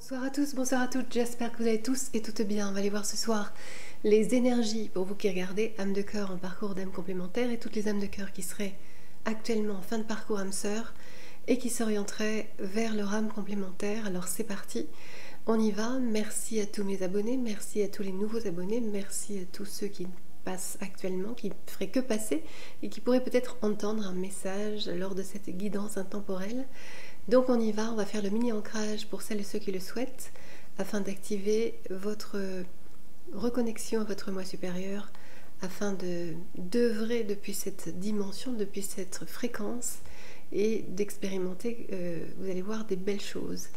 Bonsoir à tous, bonsoir à toutes, j'espère que vous allez tous et toutes bien. On va aller voir ce soir les énergies pour vous qui regardez âme de cœur en parcours d'âme complémentaire et toutes les âmes de cœur qui seraient actuellement en fin de parcours âme sœur et qui s'orienteraient vers leur âme complémentaire. Alors c'est parti, on y va. Merci à tous mes abonnés, merci à tous les nouveaux abonnés, merci à tous ceux qui passent actuellement, qui ne feraient que passer et qui pourraient peut-être entendre un message lors de cette guidance intemporelle. Donc on y va, on va faire le mini ancrage pour celles et ceux qui le souhaitent afin d'activer votre reconnexion à votre moi supérieur, afin d'œuvrer depuis cette dimension, depuis cette fréquence et d'expérimenter, vous allez voir, des belles choses.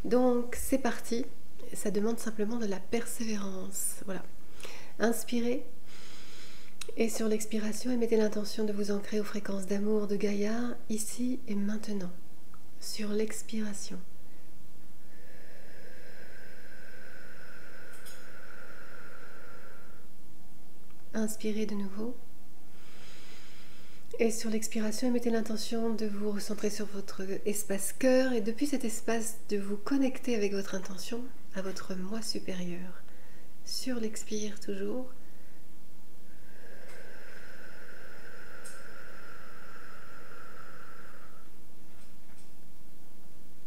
Donc c'est parti, ça demande simplement de la persévérance. Voilà, inspirez et sur l'expiration, émettez l'intention de vous ancrer aux fréquences d'amour de Gaïa, ici et maintenant. Sur l'expiration. Inspirez de nouveau. Et sur l'expiration, mettez l'intention de vous recentrer sur votre espace cœur et depuis cet espace de vous connecter avec votre intention à votre moi supérieur. Sur l'expire toujours.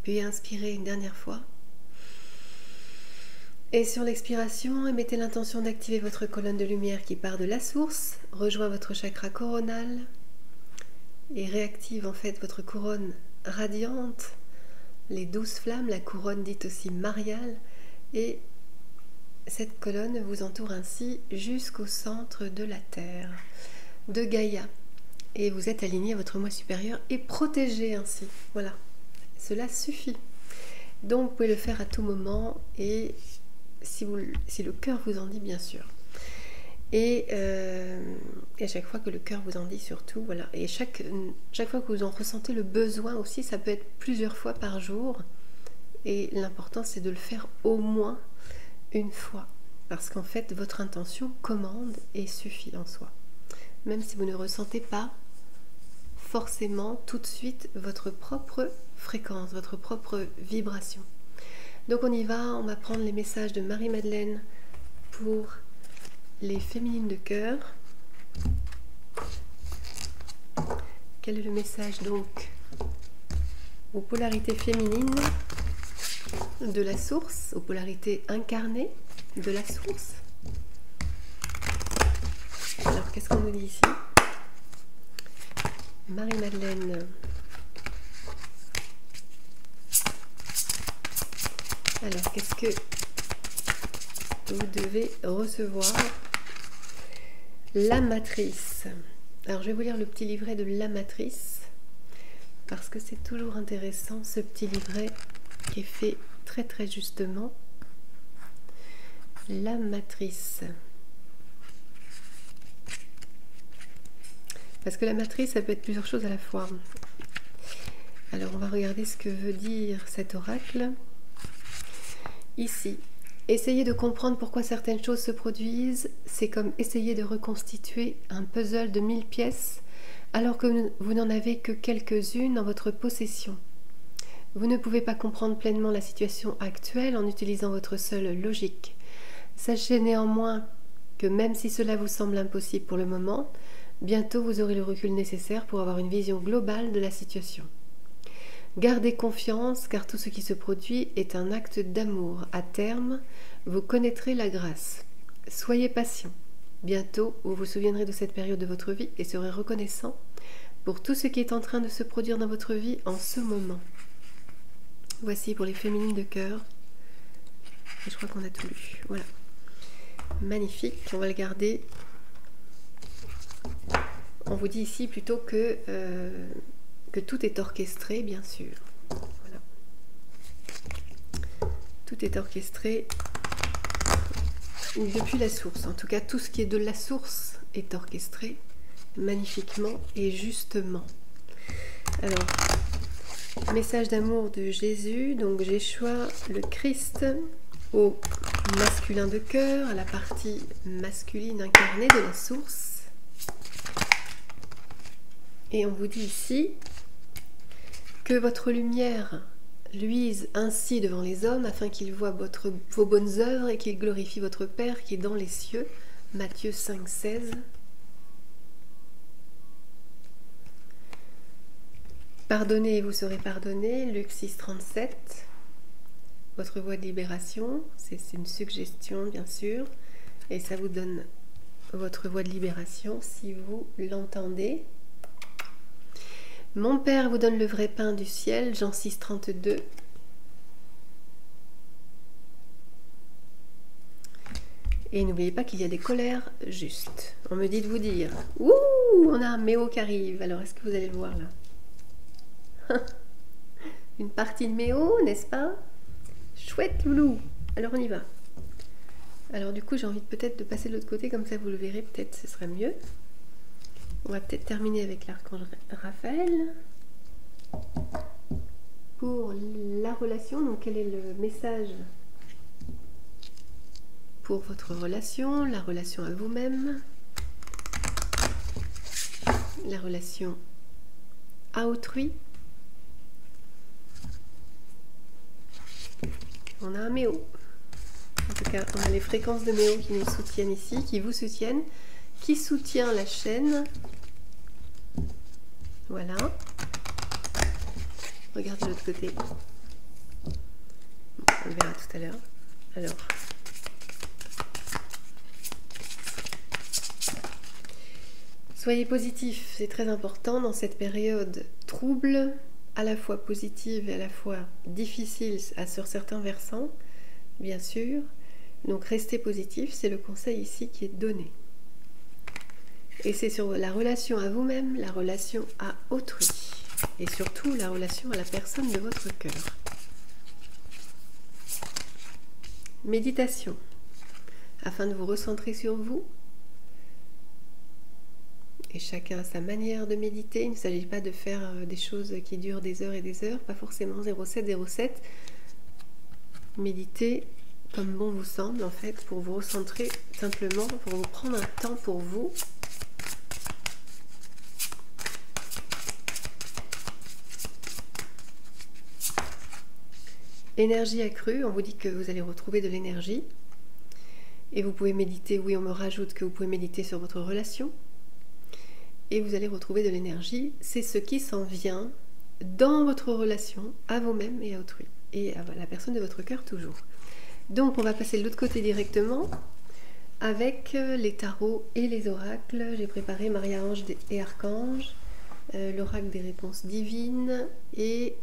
Puis inspirez une dernière fois. Et sur l'expiration, émettez l'intention d'activer votre colonne de lumière qui part de la source, rejoint votre chakra coronal et réactive en fait votre couronne radiante, les 12 flammes, la couronne dite aussi mariale, et cette colonne vous entoure ainsi jusqu'au centre de la Terre, de Gaïa. Et vous êtes aligné à votre moi supérieur et protégé ainsi. Voilà. Cela suffit. Donc vous pouvez le faire à tout moment et si le cœur vous en dit, bien sûr. Et à chaque fois que le cœur vous en dit surtout, voilà. Et chaque fois que vous en ressentez le besoin aussi, ça peut être plusieurs fois par jour. Et l'important c'est de le faire au moins une fois. Parce qu'en fait votre intention commande et suffit en soi. Même si vous ne ressentez pas forcément tout de suite votre propre fréquence, votre propre vibration. Donc on y va, on va prendre les messages de Marie-Madeleine pour les féminines de cœur. Quel est le message donc aux polarités féminines de la source, aux polarités incarnées de la source? Alors qu'est-ce qu'on nous dit ici? Marie-Madeleine. Alors, qu'est-ce que vous devez recevoir? La matrice. Alors, je vais vous lire le petit livret de la matrice, parce que c'est toujours intéressant, ce petit livret qui est fait très très justement. La matrice. Parce que la matrice, ça peut être plusieurs choses à la fois. Alors, on va regarder ce que veut dire cet oracle. Ici, essayer de comprendre pourquoi certaines choses se produisent, c'est comme essayer de reconstituer un puzzle de 1000 pièces, alors que vous n'en avez que quelques-unes en votre possession. Vous ne pouvez pas comprendre pleinement la situation actuelle en utilisant votre seule logique. Sachez néanmoins que même si cela vous semble impossible pour le moment, bientôt vous aurez le recul nécessaire pour avoir une vision globale de la situation. Gardez confiance car tout ce qui se produit est un acte d'amour. À terme, vous connaîtrez la grâce. Soyez patient. Bientôt, vous vous souviendrez de cette période de votre vie et serez reconnaissant pour tout ce qui est en train de se produire dans votre vie en ce moment. Voici pour les féminines de cœur. Et je crois qu'on a tout lu. Voilà. Magnifique. On va le garder. On vous dit ici plutôt que tout est orchestré, bien sûr. Voilà. Tout est orchestré depuis la source. En tout cas, tout ce qui est de la source est orchestré magnifiquement et justement. Alors, message d'amour de Jésus. Donc, Jéshua, le Christ, au masculin de cœur, à la partie masculine incarnée de la source. Et on vous dit ici que votre lumière luise ainsi devant les hommes, afin qu'ils voient vos bonnes œuvres et qu'ils glorifient votre Père qui est dans les cieux. Matthieu 5, 16. Pardonnez et vous serez pardonnés. Luc 6, 37. Votre voie de libération, c'est une suggestion bien sûr, et ça vous donne votre voie de libération si vous l'entendez. Mon Père vous donne le vrai pain du ciel, Jean 6, 32. Et n'oubliez pas qu'il y a des colères justes. On me dit de vous dire, ouh, on a un Méo qui arrive. Alors est-ce que vous allez le voir là? Une partie de Méo, n'est-ce pas? Chouette loulou. Alors on y va. Alors du coup j'ai envie peut-être de passer de l'autre côté, comme ça vous le verrez, peut-être ce sera mieux. On va peut-être terminer avec l'archange Raphaël. Pour la relation, donc quel est le message pour votre relation, la relation à vous-même, la relation à autrui. On a un Méo. En tout cas, on a les fréquences de Méo qui nous soutiennent ici, qui vous soutiennent, qui soutient la chaîne. Voilà. Regardez de l'autre côté. On le verra tout à l'heure. Alors. Soyez positif, c'est très important dans cette période trouble, à la fois positive et à la fois difficile sur certains versants, bien sûr. Donc restez positif, c'est le conseil ici qui est donné. Et c'est sur la relation à vous-même, la relation à autrui, et surtout la relation à la personne de votre cœur. Méditation, afin de vous recentrer sur vous. Et chacun a sa manière de méditer. Il ne s'agit pas de faire des choses qui durent des heures et des heures, pas forcément 0707. Méditez comme bon vous semble, en fait, pour vous recentrer simplement, pour vous prendre un temps pour vous. Énergie accrue, on vous dit que vous allez retrouver de l'énergie. Et vous pouvez méditer, oui, on me rajoute que vous pouvez méditer sur votre relation. Et vous allez retrouver de l'énergie. C'est ce qui s'en vient dans votre relation à vous-même et à autrui. Et à la personne de votre cœur toujours. Donc on va passer de l'autre côté directement avec les tarots et les oracles. J'ai préparé Maria-Ange et Archange, l'oracle des réponses divines, et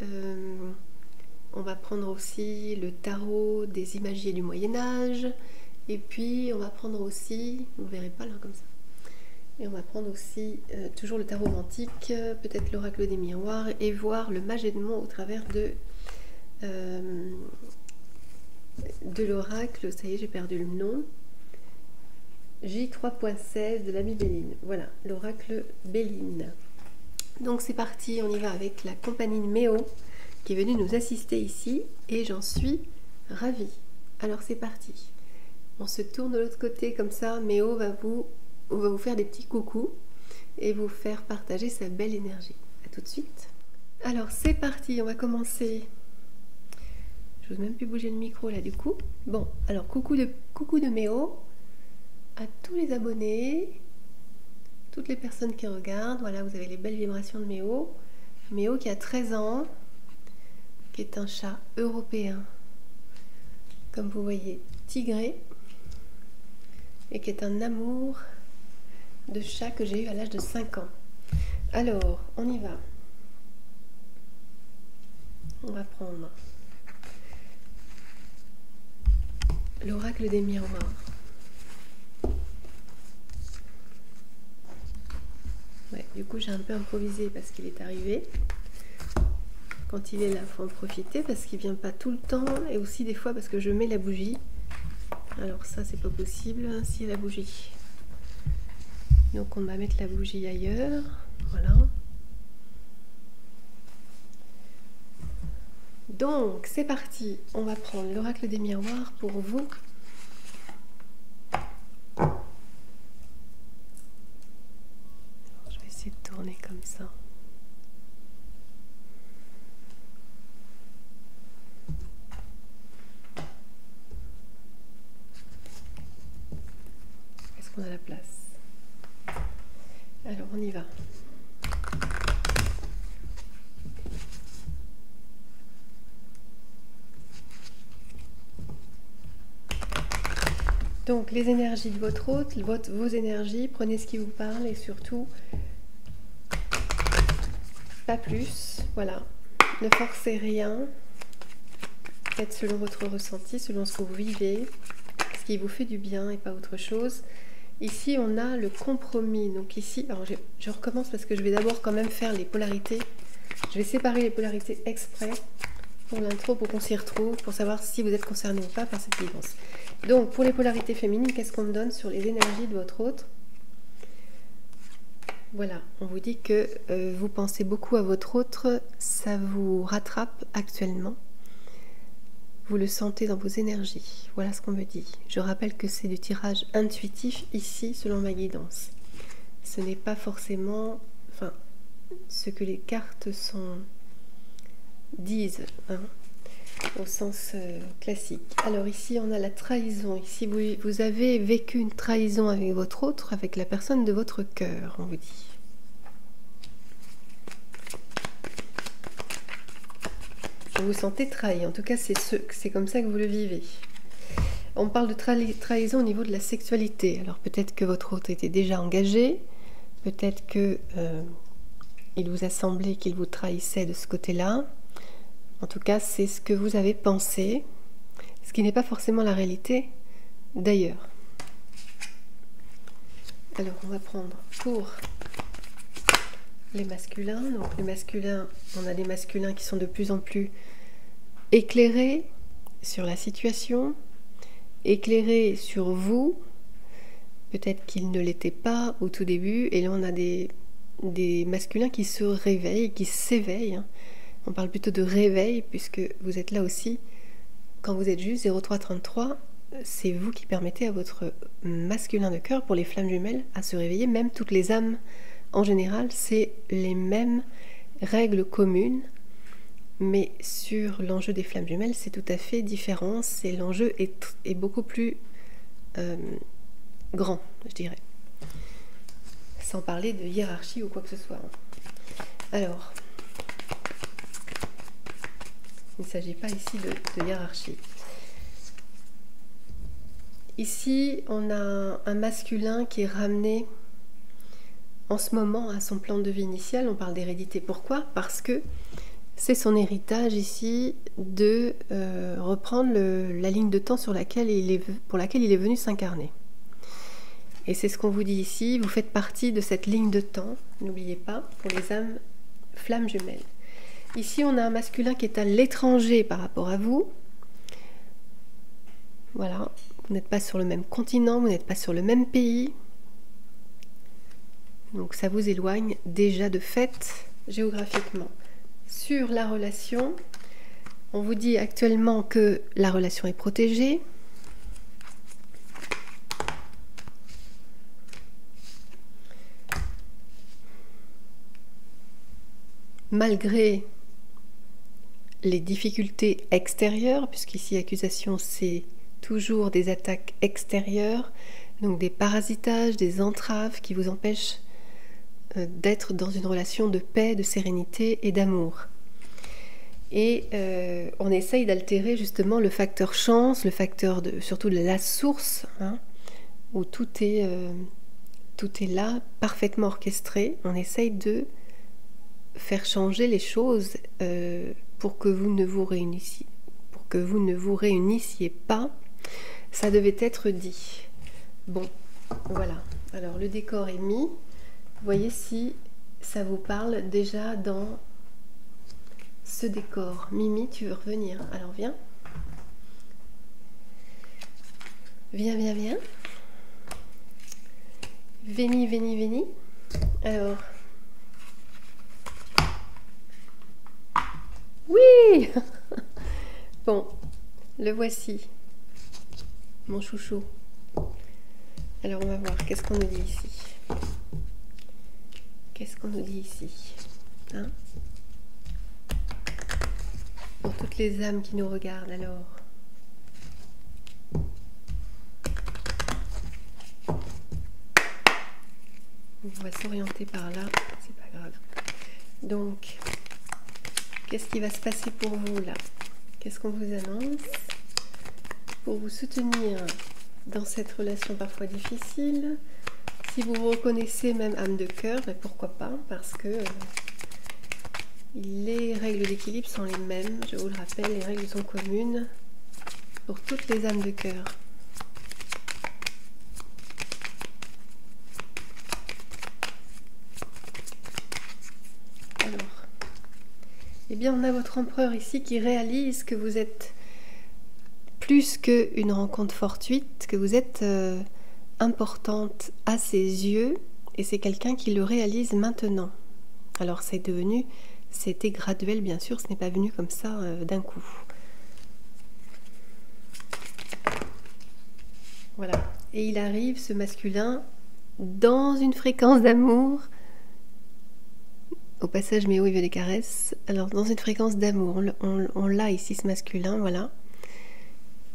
on va prendre aussi le tarot des imagiers du Moyen-Âge, et puis on va prendre aussi, vous ne verrez pas là comme ça, et on va prendre aussi toujours le tarot antique, peut-être l'oracle des miroirs, et voir le mage Edmond au travers de l'oracle, ça y est, j'ai perdu le nom, J3.16 de l'ami Béline. Voilà, l'oracle Béline. Donc c'est parti, on y va avec la compagnie de Méo qui est venue nous assister ici, et j'en suis ravie. Alors c'est parti. On se tourne de l'autre côté comme ça, Méo va vous faire des petits coucous et vous faire partager sa belle énergie. A tout de suite. Alors c'est parti, on va commencer. Je n'ose même plus bouger le micro là du coup. Bon, alors coucou de Méo à tous les abonnés, toutes les personnes qui regardent. Voilà, vous avez les belles vibrations de Méo. Méo qui a 13 ans, qui est un chat européen, comme vous voyez, tigré, et qui est un amour de chat que j'ai eu à l'âge de 5 ans. Alors, on y va. On va prendre l'oracle des miroirs. Ouais, du coup, j'ai un peu improvisé parce qu'il est arrivé. Quand il est là, il faut en profiter parce qu'il vient pas tout le temps, et aussi des fois parce que je mets la bougie. Alors ça, c'est pas possible s'il y a la bougie. Donc on va mettre la bougie ailleurs. Voilà. Donc c'est parti. On va prendre l'oracle des miroirs pour vous. Alors, je vais essayer de tourner comme ça. qu'on a la place. Alors on y va. Donc les énergies de votre hôte, vos énergies, prenez ce qui vous parle et surtout pas plus. Voilà, ne forcez rien. Faites selon votre ressenti, selon ce que vous vivez, ce qui vous fait du bien et pas autre chose. Ici on a le compromis. Donc ici, alors je recommence parce que je vais d'abord quand même faire les polarités. Je vais séparer les polarités exprès pour l'intro, pour qu'on s'y retrouve, pour savoir si vous êtes concerné ou pas par cette guidance. Donc, pour les polarités féminines, qu'est-ce qu'on me donne sur les énergies de votre hôte? Voilà, on vous dit que vous pensez beaucoup à votre hôte, ça vous rattrape actuellement. Vous le sentez dans vos énergies. Voilà ce qu'on me dit. Je rappelle que c'est du tirage intuitif ici, selon ma guidance. Ce n'est pas forcément ce que les cartes disent, hein, au sens classique. Alors ici on a la trahison. Ici vous avez vécu une trahison avec votre autre, avec la personne de votre cœur, on vous dit. Vous vous sentez trahi, en tout cas c'est comme ça que vous le vivez. On parle de trahison au niveau de la sexualité. Alors peut-être que votre autre était déjà engagé, peut-être que il vous a semblé qu'il vous trahissait de ce côté-là. En tout cas, c'est ce que vous avez pensé, ce qui n'est pas forcément la réalité d'ailleurs. Alors, on va prendre pour les masculins. Donc, les masculins, on a des masculins qui sont de plus en plus éclairés sur la situation, éclairés sur vous. Peut-être qu'ils ne l'étaient pas au tout début. Et là, on a des masculins qui se réveillent, qui s'éveillent. On parle plutôt de réveil, puisque vous êtes là aussi. Quand vous êtes juste 0333, c'est vous qui permettez à votre masculin de cœur, pour les flammes jumelles, à se réveiller. Même toutes les âmes, en général, c'est les mêmes règles communes. Mais sur l'enjeu des flammes jumelles, c'est tout à fait différent. L'enjeu est beaucoup plus grand, je dirais. Sans parler de hiérarchie ou quoi que ce soit. Alors... il ne s'agit pas ici de hiérarchie. Ici, on a un masculin qui est ramené en ce moment à son plan de vie initial. On parle d'hérédité. Pourquoi? Parce que c'est son héritage ici de reprendre la ligne de temps pour laquelle il est venu s'incarner. Et c'est ce qu'on vous dit ici. Vous faites partie de cette ligne de temps. N'oubliez pas, pour les âmes flammes jumelles. Ici, on a un masculin qui est à l'étranger par rapport à vous. Voilà, vous n'êtes pas sur le même continent, vous n'êtes pas sur le même pays. Donc ça vous éloigne déjà de fait géographiquement. Sur la relation, on vous dit actuellement que la relation est protégée. Malgré les difficultés extérieures, puisqu'ici accusation c'est toujours des attaques extérieures, donc des parasitages, des entraves qui vous empêchent d'être dans une relation de paix, de sérénité et d'amour. Et on essaye d'altérer justement le facteur chance, le facteur surtout de la source, hein, où tout est là, parfaitement orchestré. On essaye de faire changer les choses pour que vous ne vous réunissiez pas. Ça devait être dit. Bon, voilà. Alors le décor est mis. Voyez si ça vous parle déjà dans ce décor. Mimi, tu veux revenir? Alors viens. Viens, viens, viens. Veni, veni, veni. Alors. Oui. Bon, le voici. Mon chouchou. Alors on va voir, qu'est-ce qu'on nous dit ici? Qu'est-ce qu'on nous dit ici, hein? Pour toutes les âmes qui nous regardent, alors. on va s'orienter par là, c'est pas grave. Donc, qu'est-ce qui va se passer pour vous là? Qu'est-ce qu'on vous annonce pour vous soutenir dans cette relation parfois difficile? Si vous vous reconnaissez même âme de cœur, ben pourquoi pas, parce que les règles d'équilibre sont les mêmes. Je vous le rappelle, les règles sont communes pour toutes les âmes de cœur. Alors, eh bien, on a votre empereur ici qui réalise que vous êtes plus qu'une rencontre fortuite, que vous êtes importante à ses yeux, et c'est quelqu'un qui le réalise maintenant. Alors, c'était graduel, bien sûr, ce n'est pas venu comme ça d'un coup. Voilà. Et il arrive, ce masculin, dans une fréquence d'amour. Au passage, Méo, il veut des caresses. Alors, dans une fréquence d'amour, on l'a ici, ce masculin, voilà.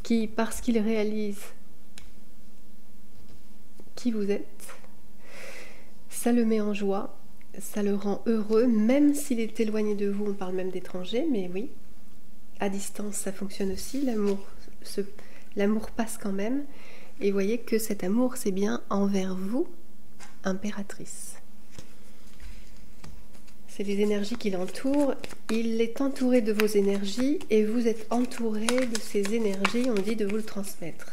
Qui, parce qu'il réalise qui vous êtes, ça le met en joie, ça le rend heureux, même s'il est éloigné de vous. On parle même d'étrangers, mais oui, à distance, ça fonctionne aussi. L'amour passe quand même. Et voyez que cet amour, c'est bien envers vous, impératrice. C'est les énergies qui l'entourent. Il est entouré de vos énergies et vous êtes entouré de ces énergies. On dit de vous le transmettre.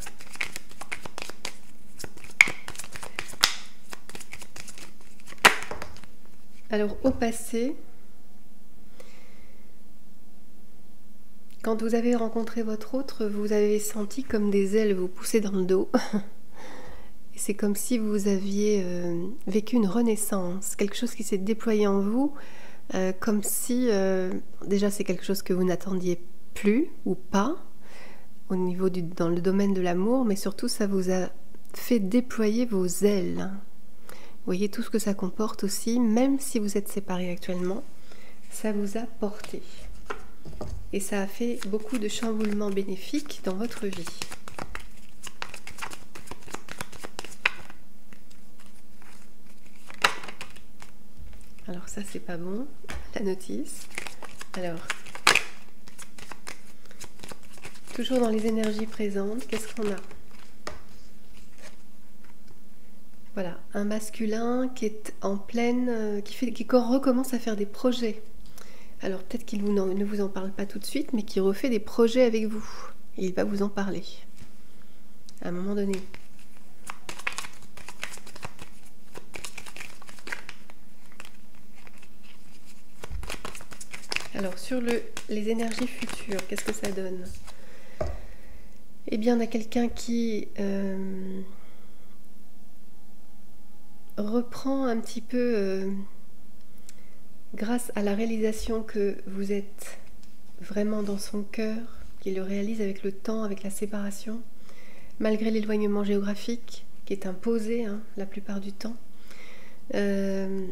Alors, au passé, quand vous avez rencontré votre autre, vous avez senti comme des ailes vous pousser dans le dos. Et c'est comme si vous aviez vécu une renaissance, quelque chose qui s'est déployé en vous, comme si, déjà c'est quelque chose que vous n'attendiez plus ou pas, au niveau dans le domaine de l'amour, mais surtout ça vous a fait déployer vos ailes. Vous voyez tout ce que ça comporte aussi, même si vous êtes séparés actuellement, ça vous a porté. Et ça a fait beaucoup de chamboulements bénéfiques dans votre vie. Alors ça, c'est pas bon, la notice. Alors, toujours dans les énergies présentes, qu'est-ce qu'on a? Voilà, un masculin qui est en pleine, qui recommence à faire des projets. Alors peut-être qu'il ne vous en parle pas tout de suite, mais qui refait des projets avec vous. Et il va vous en parler à un moment donné. Alors sur les énergies futures, qu'est-ce que ça donne? Eh bien, on a quelqu'un qui reprend un petit peu, grâce à la réalisation que vous êtes vraiment dans son cœur, qu'il le réalise avec le temps, avec la séparation, malgré l'éloignement géographique qui est imposé la plupart du temps. On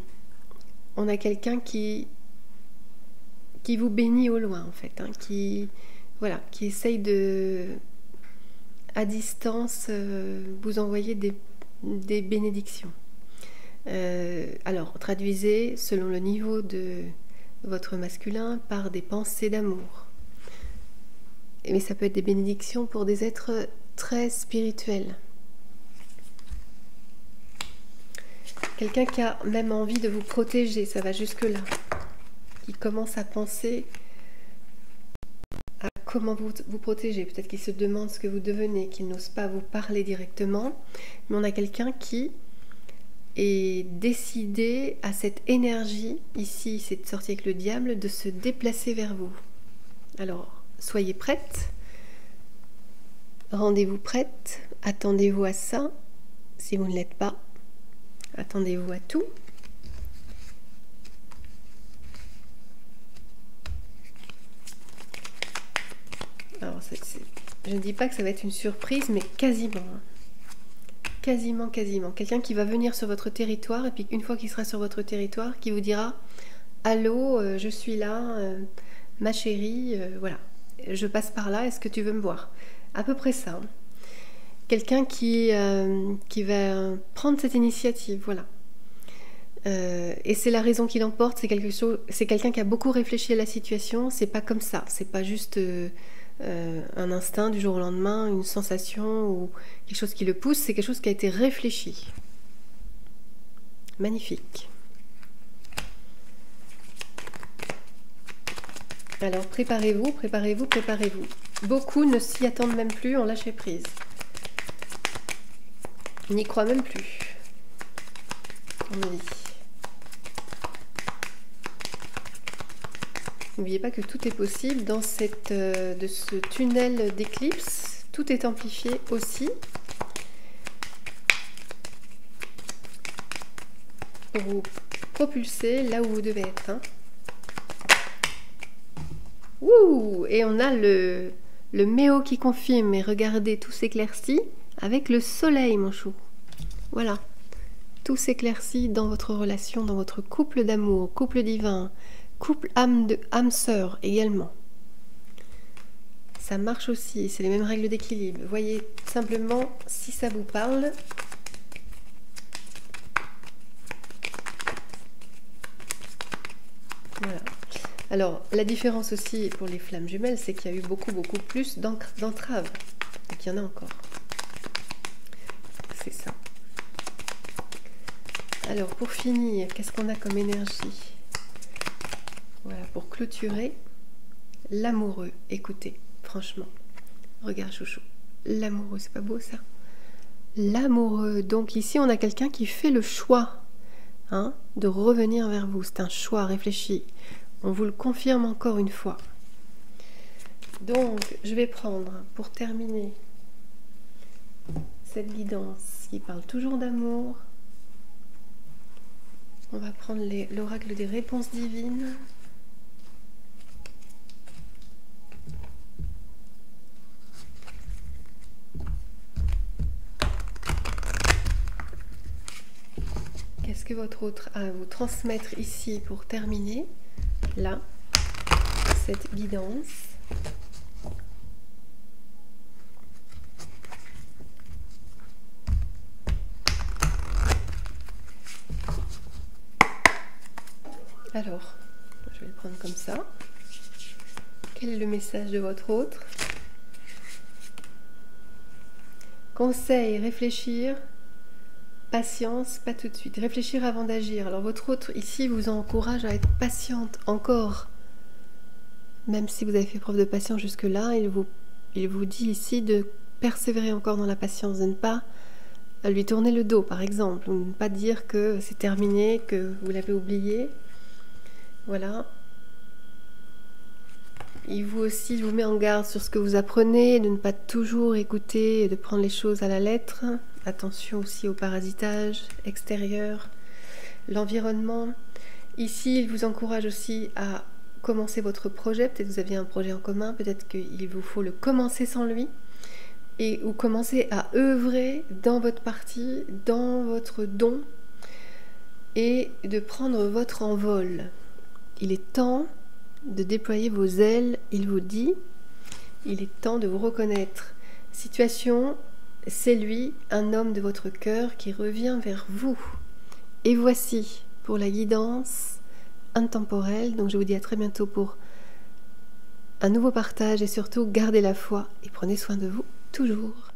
a quelqu'un qui vous bénit au loin en fait, qui essaye à distance vous envoyer des bénédictions. Alors, traduisez selon le niveau de votre masculin par des pensées d'amour. Mais ça peut être des bénédictions pour des êtres très spirituels. Quelqu'un qui a même envie de vous protéger, ça va jusque-là. Qui commence à penser à comment vous protéger. Peut-être qu'il se demande ce que vous devenez, qu'il n'ose pas vous parler directement. Mais on a quelqu'un qui et décider à cette énergie, ici c'est sorti avec le diable, de se déplacer vers vous. Alors, soyez prête, rendez-vous prête, attendez-vous à ça, si vous ne l'êtes pas, attendez-vous à tout. Alors, je ne dis pas que ça va être une surprise, mais quasiment. Quasiment. Quelqu'un qui va venir sur votre territoire, et puis une fois qu'il sera sur votre territoire, qui vous dira « Allô, je suis là, ma chérie, voilà, je passe par là, est-ce que tu veux me voir ?» À peu près ça. Quelqu'un qui va prendre cette initiative, voilà. Et c'est la raison qui l'emporte, c'est quelqu'un qui a beaucoup réfléchi à la situation, c'est pas comme ça, c'est pas juste un instinct du jour au lendemain, une sensation ou quelque chose qui le pousse, c'est quelque chose qui a été réfléchi. Magnifique. Alors préparez-vous, préparez-vous, préparez-vous. Beaucoup ne s'y attendent même plus en lâcher prise. N'y croient même plus. On me dit. N'oubliez pas que tout est possible dans de ce tunnel d'éclipse. Tout est amplifié aussi. Pour vous propulser là où vous devez être. Hein. Ouh, et on a le méo qui confirme. Et regardez, tout s'éclaircit avec le soleil, mon chou. Voilà. Tout s'éclaircit dans votre relation, dans votre couple d'amour, couple divin. Couple âme sœur également. Ça marche aussi, c'est les mêmes règles d'équilibre. Voyez simplement si ça vous parle. Voilà. Alors, la différence aussi pour les flammes jumelles, c'est qu'il y a eu beaucoup plus d'entraves. Donc il y en a encore. C'est ça. Alors, pour finir, qu'est-ce qu'on a comme énergie ? Voilà, pour clôturer, l'amoureux. Écoutez, franchement, regarde chouchou, l'amoureux, c'est pas beau ça? L'amoureux, donc ici on a quelqu'un qui fait le choix de revenir vers vous. C'est un choix réfléchi. On vous le confirme encore une fois. Donc, je vais prendre, pour terminer, cette guidance qui parle toujours d'amour. On va prendre l'oracle des réponses divines. Qu'est-ce que votre autre a à vous transmettre ici pour terminer, là, cette guidance? Alors, je vais le prendre comme ça. Quel est le message de votre autre? Conseil, réfléchir. Patience, pas tout de suite. Réfléchir avant d'agir. Alors votre autre ici vous encourage à être patiente encore. Même si vous avez fait preuve de patience jusque-là, il vous dit ici de persévérer encore dans la patience, de ne pas lui tourner le dos par exemple, ou de ne pas dire que c'est terminé, que vous l'avez oublié. Voilà. Il vous met en garde sur ce que vous apprenez, de ne pas toujours écouter et de prendre les choses à la lettre. Attention aussi au parasitage extérieur, l'environnement. Ici, il vous encourage aussi à commencer votre projet. Peut-être que vous aviez un projet en commun, peut-être qu'il vous faut le commencer sans lui. Ou commencer à œuvrer dans votre partie, dans votre don, et de prendre votre envol. Il est temps de déployer vos ailes, il vous dit. Il est temps de vous reconnaître. Situation... C'est lui, un homme de votre cœur qui revient vers vous. Et voici pour la guidance intemporelle. Donc je vous dis à très bientôt pour un nouveau partage et surtout gardez la foi et prenez soin de vous toujours.